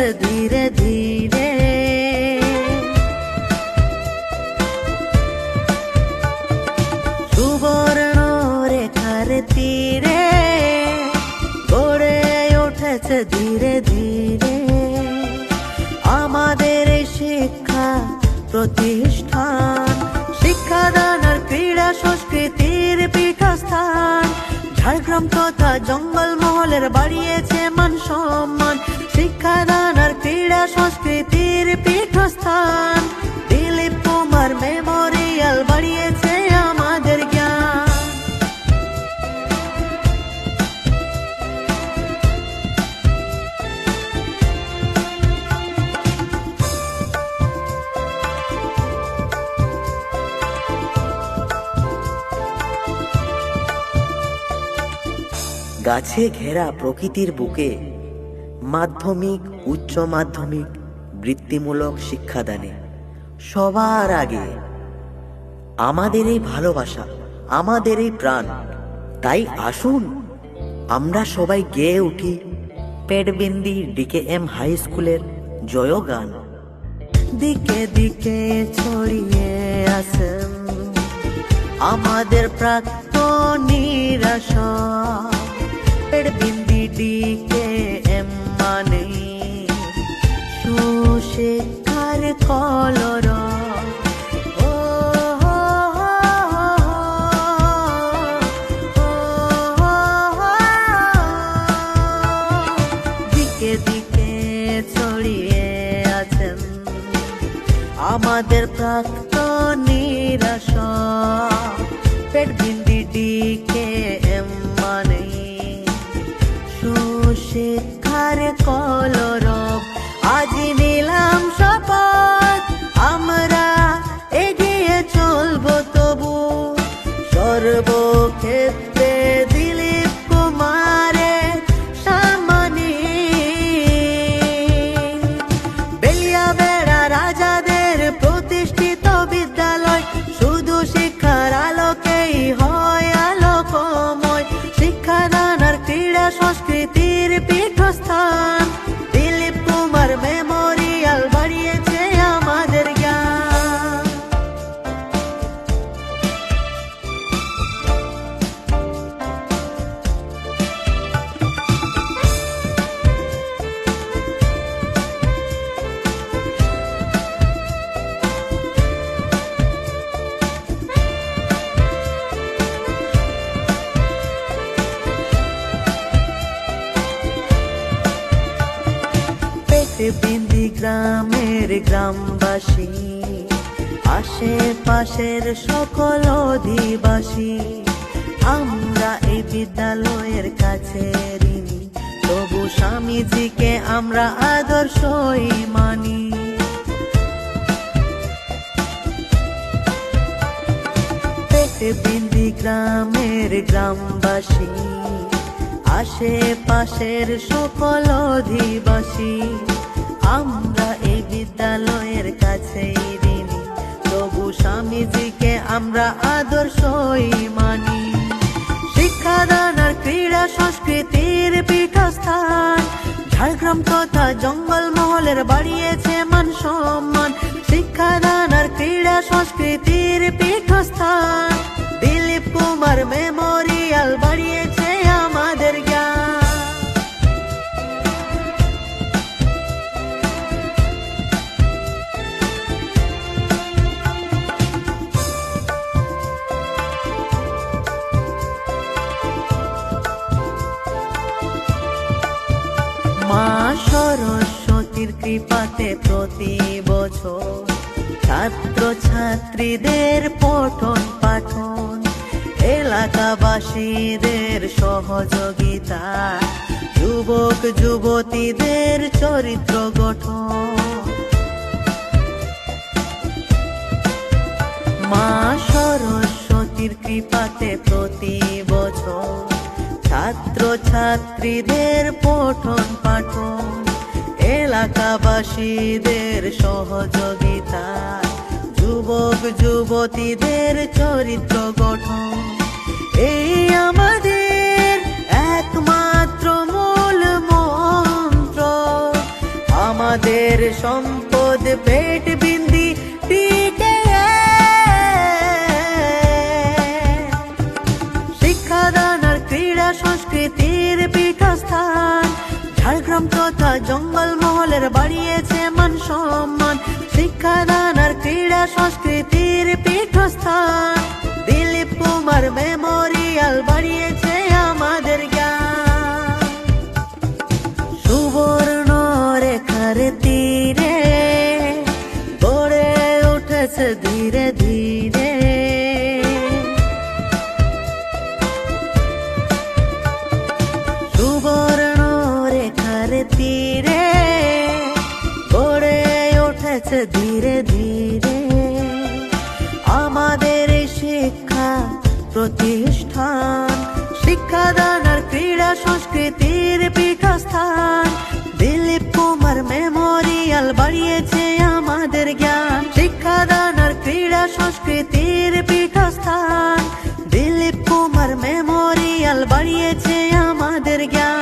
উঠেছে ধীরে ধীরে। সুবর্ণ রেখার তীরে গড়ে উঠেছে ধীরে ধীরে আমাদের এই শিক্ষা প্রতিষ্ঠান। শিক্ষাদান আর ক্রীড়া সংস্কৃতির পীঠস্থান। ঝাড়গ্রাম তথা জঙ্গলমহলের বাড়িয়েছে মান সম্মান। শিক্ষাদান আর ক্রীড়া সংস্কৃতির পীঠস্থান। দিলীপ কুমার মেমোরিয়াল বাড়িয়েছে আমাদের জ্ঞান। গাছে ঘেরা প্রকৃতির বুকে মাধ্যমিক উচ্চ মাধ্যমিক বৃত্তিমূলক শিক্ষাদানে সবার আগে আমাদের এই ভালোবাসা, আমাদের এই প্রাণ। তাই আসুন আমরা সবাই গেয়ে উঠি পেটবিন্দি ডিকেএম হাই স্কুলের জয়গান। দিকে দিকে ছড়িয়ে আসেন আমাদের প্রাক্তনীর আশা। পেটবিন্দি ডিকেএম মানে সুশিক্ষার কলরব। দিকে দিকে ছড়িয়ে আছেন আমাদের প্রাক্তনীর আশা। পেটবিন্দি ডিকেএম মানে সুশিক্ষার কলরব। আজ নিলাম শপথ আমরা এগিয়ে চলবো তবু সর্বক্ষেত্রে দিলীপ কুমারের সম্মানী। বেলিয়াবেড়া রাজাদের প্রতিষ্ঠিত বিদ্যালয় শুধু শিক্ষার আলোকেই হয় আলোকময়। শিক্ষাদান আর ক্রীড়া সংস্কৃতির পীঠস্থান। দিলীপ কুমার মেমোরিয়াল বাড়িয়েছে আমাদের জ্ঞান। পেটবিন্দি গ্রামের গ্রামবাসী, আশেপাশের সকল অধিবাসী, আমরা এই বিদ্যালয়ের কাছে ঋণী। তবু স্বামীজিকে আমরা আদর্শই মানি। পেটবিন্দি গ্রামের গ্রামবাসী, আশেপাশের সকল অধিবাসী, আমরা এই বিদ্যালয়ের কাছেই ঋণী। তবু স্বামীজিকে আমরা আদর্শই মানি। শিক্ষাদান আর ক্রীড়া সংস্কৃতির পীঠস্থান। ঝাড়গ্রাম তথা জঙ্গলমহলের বাড়িয়েছে মান সম্মান। শিক্ষাদান আর ক্রীড়া সংস্কৃতির পীঠস্থান। দিলীপ কুমার মেমোরিয়াল বাড়িয়েছে আমাদের জ্ঞান। মা সরস্বতীর কৃপাতে প্রতি বছর ছাত্র ছাত্রীদের পঠন পাঠন, এলাকাবাসীদের সহযোগিতা, যুবক যুবতীদের চরিত্র গঠন। মা সরস্বতীর কৃপাতে প্রতি বছর ছাত্র ছাত্রীদের পঠন পাঠন, এলাকাবাসীদের সহযোগিতা, যুবক যুবতীদের চরিত্র গঠন। এই আমাদের একমাত্র মূল মন্ত্র। আমাদের সম্পদ পেট বিন্দি টিকে শিক্ষাদান আর ক্রীড়া সংস্কৃতির পীঠস্থান ঝাড়গ্রাম তথা জঙ্গল মহলের বাড়িয়েছে মান সম্মান শিক্ষাদান আর ক্রীড়া সংস্কৃতির পীঠস্থান দিলীপ কুমার মেমোরিয়াল বাড়িয়েছে আমাদের জ্ঞান সুবর্ণ রেখার তীরে গড়ে উঠেছে ধীরে ধীরে সুবর্ণ রেখার তীরে গড়ে উঠেছে ধীরে ধীরে আমাদের শিক্ষা প্রতিষ্ঠান শিক্ষাদান আর ক্রীড়া সংস্কৃতির পীঠস্থান দিলীপ কুমার মেমোরিয়াল বাড়িয়েছে আমাদের জ্ঞান শিক্ষাদান আর ক্রীড়া সংস্কৃতির পীঠস্থান দিলীপ কুমার মেমোরিয়াল বাড়িয়েছে আমাদের জ্ঞান